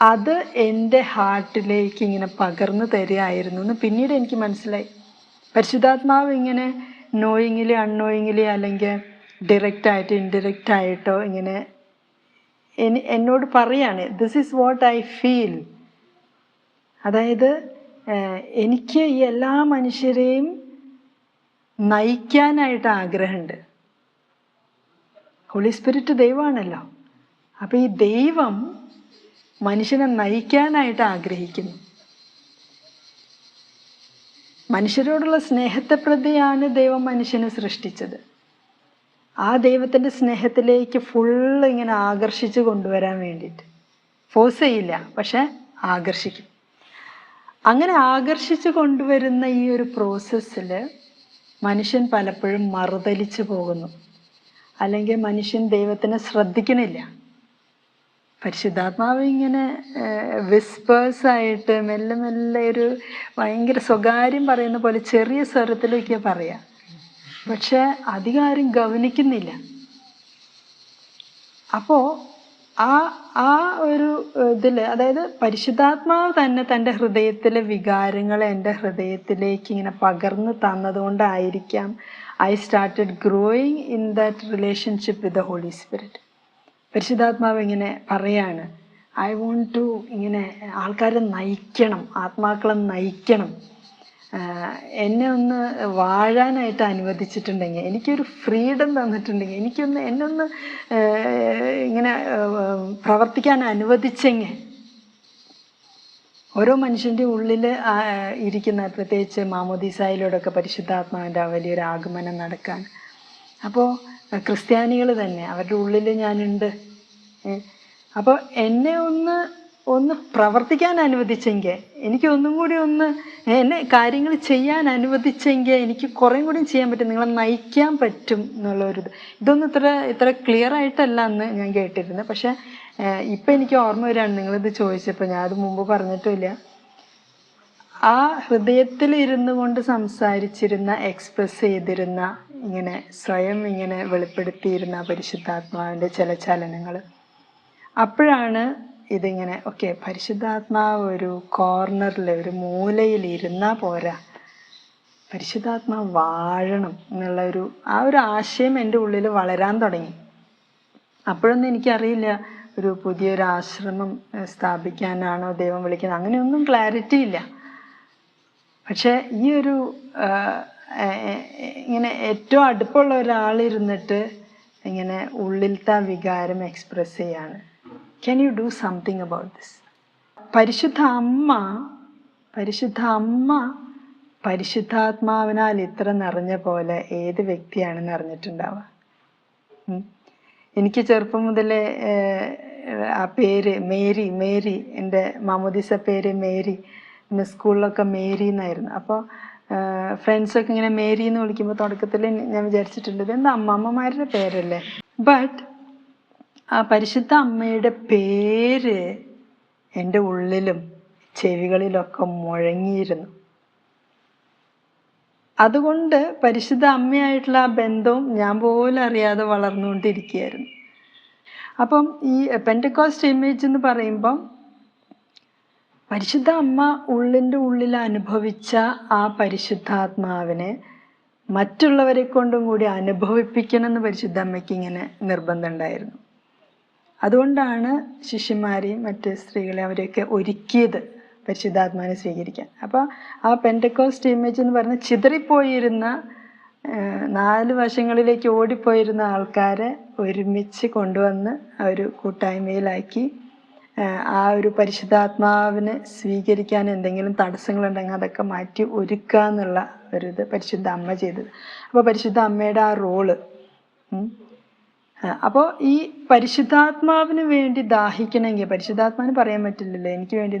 അത് എൻ്റെ ഹാർട്ടിലേക്ക് ഇങ്ങനെ പകർന്നു തരികയായിരുന്നു എന്ന് പിന്നീട് എനിക്ക് മനസ്സിലായി. പരിശുദ്ധാത്മാവ് ഇങ്ങനെ നോയിങ്ങിലി അൺനോയിങ്ങിലി അല്ലെങ്കിൽ ഡയറക്റ്റായിട്ട് ഇൻഡയറക്റ്റായിട്ടോ ഇങ്ങനെ എന്നോട് പറയാണ്, this is what I feel. അതായത് എനിക്ക് ഈ എല്ലാ മനുഷ്യരെയും നയിക്കാനായിട്ട് ആഗ്രഹമുണ്ട്. ഹോളി സ്പിരിറ്റ് ദൈവമാണല്ലോ. അപ്പോൾ ഈ ദൈവം മനുഷ്യനെ നയിക്കാനായിട്ട് ആഗ്രഹിക്കുന്നു. മനുഷ്യരോടുള്ള സ്നേഹത്തെ പ്രതിയാണ് ദൈവം മനുഷ്യനെ സൃഷ്ടിച്ചത്. ആ ദൈവത്തിൻ്റെ സ്നേഹത്തിലേക്ക് ഫുള്ള് ഇങ്ങനെ ആകർഷിച്ച് കൊണ്ടുവരാൻ വേണ്ടിയിട്ട് ഫോഴ്സ് ചെയ്യില്ല, പക്ഷെ ആകർഷിക്കും. അങ്ങനെ ആകർഷിച്ച് കൊണ്ടുവരുന്ന ഈ ഒരു പ്രോസസ്സിൽ മനുഷ്യൻ പലപ്പോഴും മറുതലിച്ച് പോകുന്നു, അല്ലെങ്കിൽ മനുഷ്യൻ ദൈവത്തിനെ ശ്രദ്ധിക്കണില്ല. പരിശുദ്ധാത്മാവ് ഇങ്ങനെ വിസ്പേഴ്സായിട്ട് മെല്ലെ ഒരു ഭയങ്കര സ്വകാര്യം പറയുന്ന പോലെ ചെറിയ സ്വരത്തിലൊക്കെ പറയാം, പക്ഷെ അധികം ആരും ഗവനിക്കുന്നില്ല. അപ്പോൾ ആ ഒരു ഇതിൽ, അതായത് പരിശുദ്ധാത്മാവ് തന്നെ തൻ്റെ ഹൃദയത്തിലെ വികാരങ്ങളെ എൻ്റെ ഹൃദയത്തിലേക്ക് ഇങ്ങനെ പകർന്നു തന്നതുകൊണ്ടായിരിക്കാം I started growing in that relationship with the holy Spirit. പരിശുദ്ധാത്മാവ് ഇങ്ങനെ പറയാണ്, ഐ വോണ്ട് ടു ഇങ്ങനെ ആൾക്കാരെ നയിക്കണം, ആത്മാക്കളെ നയിക്കണം. എന്നെ ഒന്ന് വാഴാനായിട്ട് അനുവദിച്ചിട്ടുണ്ടെങ്കിൽ, എനിക്കൊരു ഫ്രീഡം തന്നിട്ടുണ്ടെങ്കിൽ, എന്നെ ഒന്ന് ഇങ്ങനെ പ്രവർത്തിക്കാൻ അനുവദിച്ചെങ്കിൽ, ഓരോ മനുഷ്യൻ്റെ ഉള്ളിൽ ഇരിക്കുന്ന, പ്രത്യേകിച്ച് മാമോദീസായിലൂടെയൊക്കെ പരിശുദ്ധാത്മാവിൻ്റെ വലിയൊരു ആഗമനം നടക്കാൻ. അപ്പോൾ ക്രിസ്ത്യാനികൾ തന്നെ അവരുടെ ഉള്ളിൽ ഞാനുണ്ട്. അപ്പോൾ എന്നെ ഒന്ന് പ്രവർത്തിക്കാൻ അനുവദിച്ചെങ്കിൽ, എനിക്ക് ഒന്നും കൂടി എന്നെ കാര്യങ്ങൾ ചെയ്യാൻ അനുവദിച്ചെങ്കിൽ എനിക്ക് കുറേം കൂടി ചെയ്യാൻ പറ്റും, നിങ്ങളെ നയിക്കാൻ പറ്റും എന്നുള്ളൊരിത്. ഇതൊന്നും ഇത്ര ക്ലിയർ ആയിട്ടല്ല അന്ന് ഞാൻ കേട്ടിരുന്നത്. പക്ഷേ ഇപ്പം എനിക്ക് ഓർമ്മ വരികയാണ് നിങ്ങളിത് ചോദിച്ചപ്പോൾ. ഞാൻ അത് മുമ്പ് പറഞ്ഞിട്ടുമില്ല. ആ ഹൃദയത്തിൽ ഇരുന്നു കൊണ്ട് സംസാരിച്ചിരുന്ന, എക്സ്പ്രസ് ചെയ്തിരുന്ന, ഇങ്ങനെ സ്വയം ഇങ്ങനെ വെളിപ്പെടുത്തിയിരുന്ന പരിശുദ്ധാത്മാവിൻ്റെ ചില ചലനങ്ങൾ, അപ്പോഴാണ് ഇതിങ്ങനെ ഓക്കെ, പരിശുദ്ധാത്മാവ് ഒരു കോർണറിൽ, ഒരു മൂലയിൽ ഇരുന്നാൽ പോരാ, പരിശുദ്ധാത്മാവ് വാഴണം എന്നുള്ള ആ ഒരു ആശയം എൻ്റെ ഉള്ളിൽ വളരാൻ തുടങ്ങി. അപ്പോഴൊന്നും എനിക്കറിയില്ല ഒരു പുതിയൊരു ആശ്രമം സ്ഥാപിക്കാനാണോ ദൈവം വിളിക്കുന്നത്, അങ്ങനെയൊന്നും ക്ലാരിറ്റി ഇല്ല. പക്ഷേ ഈ ഒരു ഇങ്ങനെ ഏറ്റവും അടുപ്പമുള്ള ഒരാളിരുന്നിട്ട് ഇങ്ങനെ ഉള്ളിലത്തെ വികാരം എക്സ്പ്രസ് ചെയ്യാണ്. Can you do something about this? പരിശുദ്ധ അമ്മ പരിശുദ്ധാത്മാവിനാൽ ഇത്ര നിറഞ്ഞ പോലെ ഏത് വ്യക്തിയാണ് നിറഞ്ഞിട്ടുണ്ടാവുക? എനിക്ക് ചെറുപ്പം മുതലേ ആ പേര് മേരി, എൻ്റെ മാമോദീസ പേര് മേരി, പിന്നെ സ്കൂളിലൊക്കെ മേരി എന്നായിരുന്നു. അപ്പോൾ ഫ്രണ്ട്സൊക്കെ ഇങ്ങനെ മേരി എന്ന് വിളിക്കുമ്പോൾ തുടക്കത്തിൽ ഞാൻ വിചാരിച്ചിട്ടുണ്ട് ഇതെന്താ അമ്മമ്മമാരുടെ പേരല്ലേ. ബട്ട് ആ പരിശുദ്ധ അമ്മയുടെ പേര് എൻ്റെ ഉള്ളിലും ചെവികളിലൊക്കെ മുഴങ്ങിയിരുന്നു. അതുകൊണ്ട് പരിശുദ്ധ അമ്മയായിട്ടുള്ള ആ ബന്ധവും ഞാൻ പോലും അറിയാതെ വളർന്നുകൊണ്ടിരിക്കുകയായിരുന്നു. അപ്പം ഈ പെന്റക്കോസ്റ്റ് ഇമേജ് എന്ന് പറയുമ്പം പരിശുദ്ധ അമ്മ ഉള്ളിൻ്റെ ഉള്ളിൽ അനുഭവിച്ച ആ പരിശുദ്ധാത്മാവിനെ മറ്റുള്ളവരെ കൊണ്ടും കൂടി അനുഭവിപ്പിക്കണമെന്ന് പരിശുദ്ധ അമ്മയ്ക്ക് ഇങ്ങനെ നിർബന്ധം ഉണ്ടായിരുന്നു. അതുകൊണ്ടാണ് ശിഷ്യന്മാരെയും മറ്റ് സ്ത്രീകളെ അവരെയൊക്കെ ഒരുക്കിയത് പരിശുദ്ധാത്മാവിനെ സ്വീകരിക്കാൻ. അപ്പോൾ ആ പെന്റക്കോസ്റ്റ് ഇമേജ് എന്ന് പറഞ്ഞാൽ ചിതറിപ്പോയിരുന്ന, 4 വശങ്ങളിലേക്ക് ഓടിപ്പോയിരുന്ന ആൾക്കാരെ ഒരുമിച്ച് കൊണ്ടുവന്ന് ഒരു കൂട്ടായ്മയിലാക്കി ആ ഒരു പരിശുദ്ധാത്മാവിനെ സ്വീകരിക്കാൻ എന്തെങ്കിലും തടസ്സങ്ങളുണ്ടെങ്കിൽ അതൊക്കെ മാറ്റി ഒരുക്കുക എന്നുള്ള ഒരിത് പരിശുദ്ധ അമ്മ ചെയ്തത്. അപ്പോൾ പരിശുദ്ധ അമ്മയുടെ ആ റോള്, അപ്പോൾ ഈ പരിശുദ്ധാത്മാവിന് വേണ്ടി ദാഹിക്കണമെങ്കിൽ പരിശുദ്ധാത്മാവിന് പറയാൻ പറ്റില്ലല്ലോ എനിക്ക് വേണ്ടി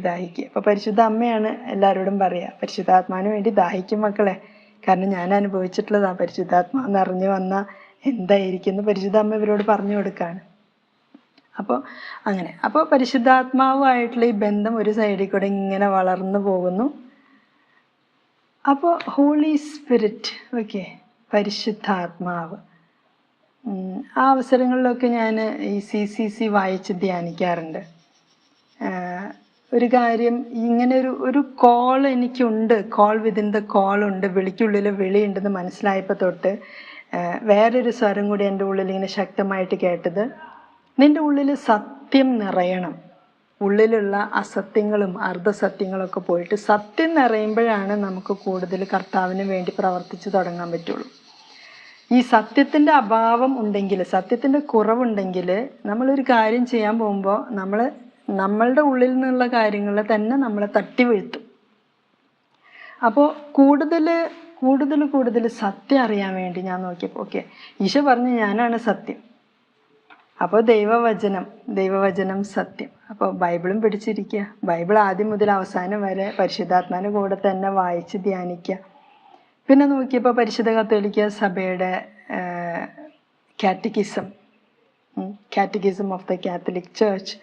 ദാഹിക്കുക. അപ്പോൾ പരിശുദ്ധ അമ്മയാണ് എല്ലാവരോടും പറയുക, പരിശുദ്ധാത്മാവിന് വേണ്ടി ദാഹിക്കും മക്കളെ, കാരണം ഞാൻ അനുഭവിച്ചിട്ടുള്ളതാ പരിശുദ്ധാത്മാവ് നിറഞ്ഞു വന്നാൽ എന്തായിരിക്കും പരിശുദ്ധ അമ്മ ഇവരോട് പറഞ്ഞു കൊടുക്കുകയാണ്. അപ്പോൾ പരിശുദ്ധാത്മാവുമായിട്ടുള്ള ഈ ബന്ധം ഒരു സൈഡിൽ കൂടെ ഇങ്ങനെ വളർന്നു പോകുന്നു. അപ്പോൾ ഹോളി സ്പിരിറ്റ്, ഓക്കെ, പരിശുദ്ധാത്മാവ്, ആ അവസരങ്ങളിലൊക്കെ ഞാൻ ഈ CCC വായിച്ച് ധ്യാനിക്കാറുണ്ട്. ഒരു കാര്യം, ഇങ്ങനെ ഒരു കോൾ എനിക്കുണ്ട്, കോൾ വിതിൻ ദ കോൾ ഉണ്ട്, വിളിക്കുള്ളിൽ വിളിയുണ്ടെന്ന് മനസ്സിലായപ്പോൾ തൊട്ട് വേറൊരു സ്വരം കൂടി എൻ്റെ ഉള്ളിൽ ഇങ്ങനെ ശക്തമായിട്ട് കേട്ടത്, നിൻ്റെ ഉള്ളിൽ സത്യം നിറയണം, ഉള്ളിലുള്ള അസത്യങ്ങളും അർദ്ധസത്യങ്ങളൊക്കെ പോയിട്ട് സത്യം നിറയുമ്പോഴാണ് നമുക്ക് കൂടുതൽ കർത്താവിന് വേണ്ടി പ്രവർത്തിച്ച് തുടങ്ങാൻ പറ്റുള്ളൂ. ഈ സത്യത്തിൻ്റെ അഭാവം ഉണ്ടെങ്കിൽ, സത്യത്തിൻ്റെ കുറവുണ്ടെങ്കിൽ നമ്മളൊരു കാര്യം ചെയ്യാൻ പോകുമ്പോൾ നമ്മളുടെ ഉള്ളിൽ നിന്നുള്ള കാര്യങ്ങളെ തന്നെ നമ്മളെ തട്ടി വീഴ്ത്തും. അപ്പോൾ കൂടുതൽ സത്യം അറിയാൻ വേണ്ടി ഞാൻ നോക്കിയപ്പോൾ ഓക്കെ, ഈശോ പറഞ്ഞു ഞാനാണ് സത്യം. അപ്പോൾ ദൈവവചനം സത്യം. അപ്പോൾ ബൈബിളും പിടിച്ചിരിക്കുക, ബൈബിൾ ആദ്യം മുതൽ അവസാനം വരെ പരിശുദ്ധാത്മാവിൻ്റെ കൂടെ തന്നെ വായിച്ച് ധ്യാനിക്കുക. പിന്നെ നോക്കിയപ്പോൾ പരിശുദ്ധ കത്തോലിക്ക സഭയുടെ catechism of the Catholic church,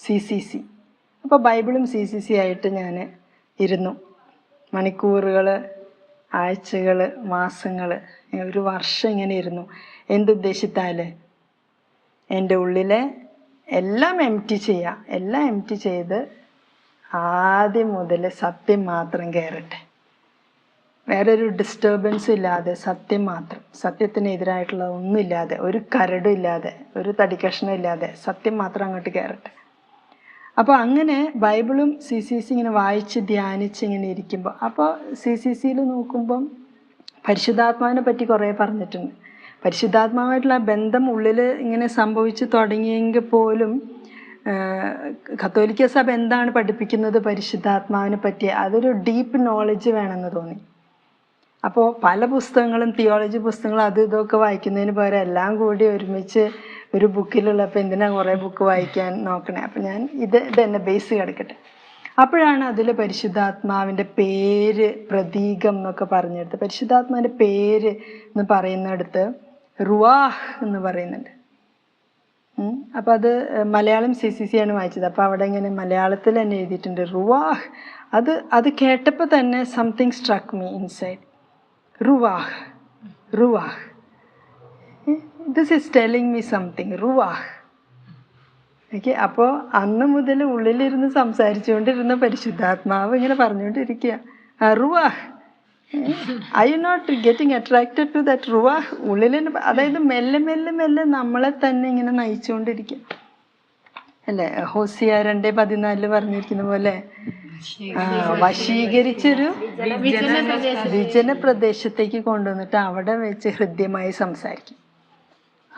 CCC. അപ്പോൾ ബൈബിളും CCC ആയിട്ട് ഞാൻ ഇരുന്നു. മണിക്കൂറുകൾ, ആഴ്ചകൾ, മാസങ്ങൾ, ഒരു വർഷം ഇങ്ങനെ ഇരുന്നു. എന്തുദ്ദേശിച്ചാൽ എൻ്റെ ഉള്ളിലെ എല്ലാം എംപ്റ്റി ചെയ്ത് ആദ്യം മുതൽ സത്യം മാത്രം കയറട്ടെ, വേറൊരു ഡിസ്റ്റർബൻസും ഇല്ലാതെ സത്യം മാത്രം, സത്യത്തിനെതിരായിട്ടുള്ള ഒന്നുമില്ലാതെ, ഒരു കരടും ഇല്ലാതെ, ഒരു തടിക്കഷ്ണം ഇല്ലാതെ സത്യം മാത്രം അങ്ങോട്ട് കയറട്ടെ. അപ്പോൾ അങ്ങനെ ബൈബിളും CCC ഇങ്ങനെ വായിച്ച് ധ്യാനിച്ച് ഇങ്ങനെ ഇരിക്കുമ്പോൾ, അപ്പോൾ CCCയിൽ നോക്കുമ്പം പരിശുദ്ധാത്മാവിനെ പറ്റി കുറേ പറഞ്ഞിട്ടുണ്ട്. പരിശുദ്ധാത്മാവായിട്ടുള്ള ബന്ധം ഉള്ളിൽ ഇങ്ങനെ സംഭവിച്ച് തുടങ്ങിയെങ്കിൽ പോലും കത്തോലിക്ക സഭ എന്താണ് പഠിപ്പിക്കുന്നത് പരിശുദ്ധാത്മാവിനെ പറ്റി, അതൊരു ഡീപ്പ് നോളജ് വേണമെന്ന് തോന്നി. അപ്പോൾ പല പുസ്തകങ്ങളും, തിയോളജി പുസ്തകങ്ങളും അതും ഇതൊക്കെ വായിക്കുന്നതിന് പകരം എല്ലാം കൂടി ഒരുമിച്ച് ഒരു ബുക്കിലുള്ളപ്പോൾ എന്തിനാ കുറേ ബുക്ക് വായിക്കാൻ നോക്കണേ. അപ്പം ഞാൻ ഇത് തന്നെ ബേസ് കിടക്കട്ടെ. അപ്പോഴാണ് അതിൽ പരിശുദ്ധാത്മാവിൻ്റെ പേര്, പ്രതീകം എന്നൊക്കെ പറഞ്ഞെടുത്ത് പരിശുദ്ധാത്മാവിൻ്റെ പേര് എന്ന് പറയുന്നിടത്ത് റുവാഹ് എന്ന് പറയുന്നുണ്ട്. അപ്പം അത് മലയാളം CCC ആണ് വായിച്ചത്. അപ്പോൾ അവിടെ ഇങ്ങനെ മലയാളത്തിൽ തന്നെ എഴുതിയിട്ടുണ്ട് റുവാഹ്. അത് കേട്ടപ്പോൾ തന്നെ സംതിങ് സ്ട്രക്ക് മീ ഇൻസൈഡ്. റുവാഹ്, റുവാഹ്, this is telling me something, റുവാഹ്. ഓക്കെ, അപ്പോൾ അന്ന് മുതൽ ഉള്ളിലിരുന്ന് സംസാരിച്ചുകൊണ്ടിരുന്ന പരിശുദ്ധാത്മാവ് ഇങ്ങനെ പറഞ്ഞുകൊണ്ടിരിക്കുക, റുവാഹ്. I you not getting attracted to that റുവാഹ്? ഉള്ളിൽ, അതായത് മെല്ലെ മെല്ലെ മെല്ലെ നമ്മളെ തന്നെ ഇങ്ങനെ നയിച്ചുകൊണ്ടിരിക്കുക അല്ലേ? ഹോസിയ 2:14 പറഞ്ഞിരിക്കുന്ന പോലെ വശീകരിച്ചൊരു വിജന പ്രദേശത്തേക്ക് കൊണ്ടുവന്നിട്ട് അവിടെ വെച്ച് ഹൃദ്യമായി സംസാരിക്കും.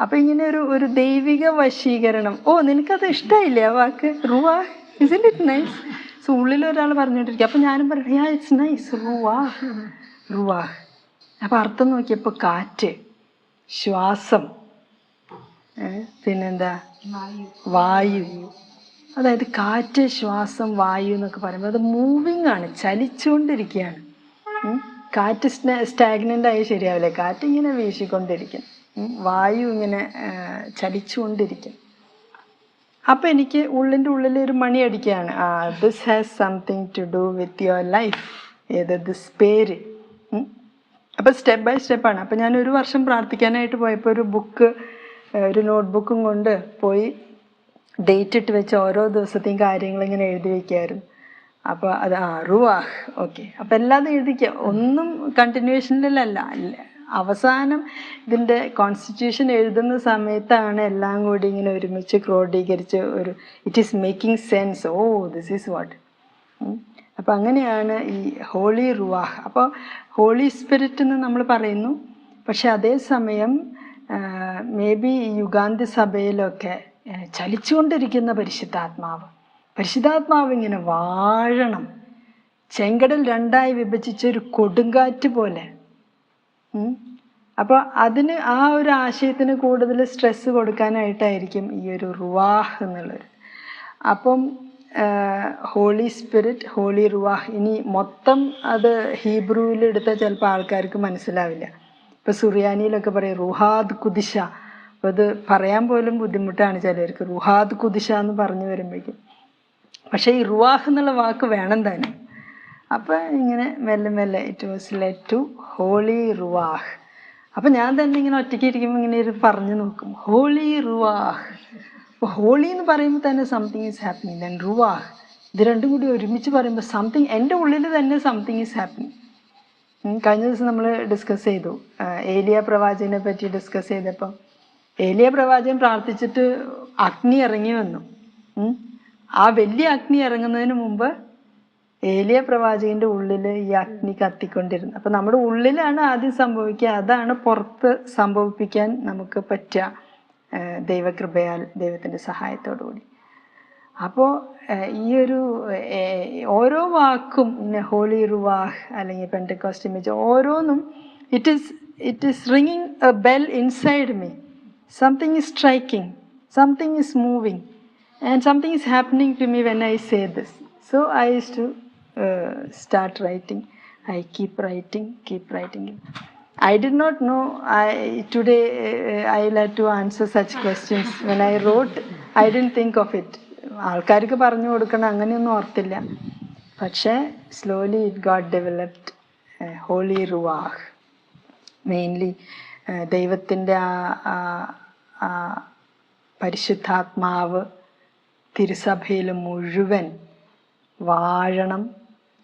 അപ്പം ഇങ്ങനെ ഒരു ദൈവിക വശീകരണം. നിനക്കത് ഇഷ്ടമായില്ലേ ആ വാക്ക് റുവാഹ്? Isn't it nice? സോ ഉള്ളിൽ ഒരാൾ പറഞ്ഞുകൊണ്ടിരിക്കുക. അപ്പം ഞാനും പറഞ്ഞു ഇറ്റ്സ് നൈസ്, റുവാഹ്, റുവാഹ്. അപ്പം അർത്ഥം നോക്കിയപ്പോൾ കാറ്റ്, ശ്വാസം, പിന്നെന്താ വായു. അതായത് കാറ്റ്, ശ്വാസം, വായു എന്നൊക്കെ പറയുമ്പോൾ അത് മൂവിങ് ആണ്, ചലിച്ചുകൊണ്ടിരിക്കുകയാണ്. കാറ്റ് സ്റ്റാഗ്നൻ്റ് ആയി ശരിയാവില്ലേ? കാറ്റ് ഇങ്ങനെ വീശിക്കൊണ്ടിരിക്കും, വായു ഇങ്ങനെ ചലിച്ചുകൊണ്ടിരിക്കും. അപ്പം എനിക്ക് ഉള്ളിൻ്റെ ഉള്ളിൽ ഒരു മണി അടിക്കുകയാണ്, this has something to do with your life. This പേര്. അപ്പം സ്റ്റെപ്പ് ബൈ സ്റ്റെപ്പാണ്. അപ്പം ഞാൻ 1 വർഷം പ്രാർത്ഥിക്കാനായിട്ട് പോയപ്പോൾ ഒരു ബുക്ക്, ഒരു നോട്ട്ബുക്കും കൊണ്ട് പോയി ഡേറ്റ് ഇട്ട് വെച്ച് ഓരോ ദിവസത്തെയും കാര്യങ്ങളിങ്ങനെ എഴുതി വയ്ക്കുമായിരുന്നു. അപ്പോൾ അത് റുവാഹ്, ഓക്കെ. അപ്പം എല്ലാതും എഴുതിക്കുക, ഒന്നും കണ്ടിന്യൂഷനിലല്ല. അവസാനം ഇതിൻ്റെ കോൺസ്റ്റിറ്റ്യൂഷൻ എഴുതുന്ന സമയത്താണ് എല്ലാം കൂടി ഇങ്ങനെ ഒരുമിച്ച് ക്രോഡീകരിച്ച് it is making sense. This is what. അപ്പം അങ്ങനെയാണ് ഈ ഹോളി റുവാഹ്. അപ്പോൾ ഹോളി സ്പിരിറ്റ് എന്ന് നമ്മൾ പറയുന്നു. പക്ഷെ അതേസമയം മേ ബി യുഗാന്തി സഭയിലൊക്കെ ചലിച്ചുകൊണ്ടിരിക്കുന്ന പരിശുദ്ധാത്മാവ് ഇങ്ങനെ വാഴണം, ചെങ്കടൽ 2ആയി വിഭജിച്ചൊരു കൊടുങ്കാറ്റ് പോലെ. അപ്പോൾ അതിന് ആ ഒരു ആശയത്തിന് കൂടുതൽ സ്ട്രെസ് കൊടുക്കാനായിട്ടായിരിക്കും ഈ ഒരു റുവാഹ് എന്നുള്ളത്. അപ്പം ഹോളി സ്പിരിറ്റ്, ഹോളി റുവാഹ്. ഇനി മൊത്തം അത് ഹീബ്രുവിൽ എടുത്താൽ ചിലപ്പോൾ ആൾക്കാർക്ക് മനസ്സിലാവില്ല. ഇപ്പോൾ സുറിയാനിയിലൊക്കെ പറയും റുഹാദ് കുദിശ. അപ്പോൾ അത് പറയാൻ പോലും ബുദ്ധിമുട്ടാണ് ചിലർക്ക്, റുഹാദ് കുദിശ എന്ന് പറഞ്ഞു വരുമ്പോഴേക്കും. പക്ഷേ ഈ റുവാഹ് എന്നുള്ള വാക്ക് വേണം തന്നെ. അപ്പം ഇങ്ങനെ മെല്ലെ മെല്ലെ it was led to holy Ruach. അപ്പം ഞാൻ തന്നെ ഇങ്ങനെ ഒറ്റയ്ക്ക് ഇരിക്കുമ്പോൾ ഇങ്ങനെ പറഞ്ഞു നോക്കും, ഹോളി റുവാഹ്. അപ്പോൾ ഹോളി എന്ന് പറയുമ്പോൾ തന്നെ something is happening. Then ruach, ഇത് രണ്ടും കൂടി ഒരുമിച്ച് പറയുമ്പോൾ സംതിങ്, എൻ്റെ ഉള്ളിൽ തന്നെ സംതിങ് ഈസ് ഹാപ്പനിങ്. കഴിഞ്ഞ ദിവസം നമ്മൾ ഡിസ്കസ് ചെയ്തു, ഏലിയ പ്രവാചകനെ പറ്റി ഡിസ്കസ് ചെയ്തപ്പം ഏലിയ പ്രവാചകൻ പ്രാർത്ഥിച്ചിട്ട് അഗ്നി ഇറങ്ങി വന്നു. ആ വലിയ അഗ്നി ഇറങ്ങുന്നതിന് മുമ്പ് ഏലിയ പ്രവാചകൻ്റെ ഉള്ളിൽ ഈ അഗ്നി കത്തിക്കൊണ്ടിരുന്നു. അപ്പം നമ്മുടെ ഉള്ളിലാണ് ആദ്യം സംഭവിക്കുക, അതാണ് പുറത്ത് സംഭവിപ്പിക്കാൻ നമുക്ക് പറ്റുക ദൈവകൃപയാൽ, ദൈവത്തിൻ്റെ സഹായത്തോടു കൂടി. അപ്പോൾ ഈ ഒരു ഓരോ വാക്കും, ഹോളി റുവാഹ് അല്ലെങ്കിൽ പെന്തക്കോസ്റ്റ് ഇമേജ്, ഓരോന്നും ഇറ്റ് ഈസ് റിങ്ങിങ് a bell inside me. Something is striking, something is moving, and something is happening to me when I say this. So I used to start writing. I keep writing. I did not know today I'll have to answer such questions. When I wrote, I didn't think of it. ആൾക്കാർക്ക് പറഞ്ഞു കൊടുക്കണം അങ്ങനെയൊന്നും ഓർത്തില്ല. പക്ഷേ slowly it got developed. Holy Ruach mainly ദൈവത്തിൻ്റെ ആ പരിശുദ്ധാത്മാവ് തിരുസഭയിൽ മുഴുവൻ വാഴണം,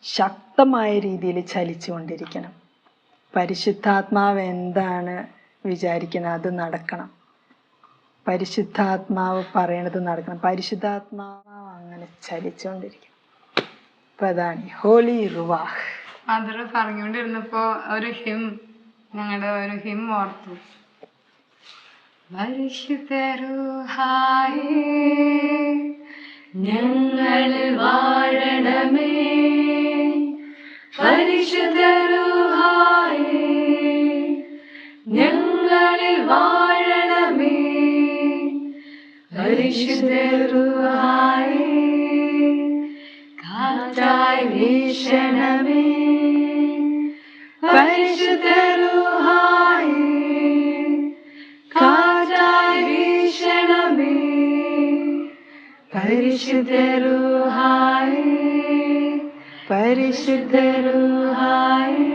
ശക്തമായ രീതിയിൽ ചലിച്ചുകൊണ്ടിരിക്കണം. പരിശുദ്ധാത്മാവ് എന്താണ് വിചാരിക്കുന്നത് അത് നടക്കണം. പരിശുദ്ധാത്മാവ് പറയണത് നടക്കണം. പരിശുദ്ധാത്മാവ് അങ്ങനെ അങ്ങനെ ചലിച്ചുകൊണ്ടിരിക്കും. അപ്പൊ അതാണ് ഹോളി റുവാഹ്. മദർ പറഞ്ഞുകൊണ്ടിരുന്നപ്പോ ഒരു ഞങ്ങളുടെ ഒരു ഹിം ഓർത്തു. പരിശുദ്ധ റൂഹായേ ഞങ്ങളിൽ വാഴണമേ, പരിശുദ്ധ റൂഹായേ ഞങ്ങളിൽ വാഴണമേ, പരിശുദ്ധ റൂഹായേ കാറ്റായി വീശണമേ, പരിശുദ്ധ റൂഹായേ കാറ്റായി വീശണമേ, പരിശുദ്ധ റൂഹായേ പരിശുദ്ധ റൂഹായേ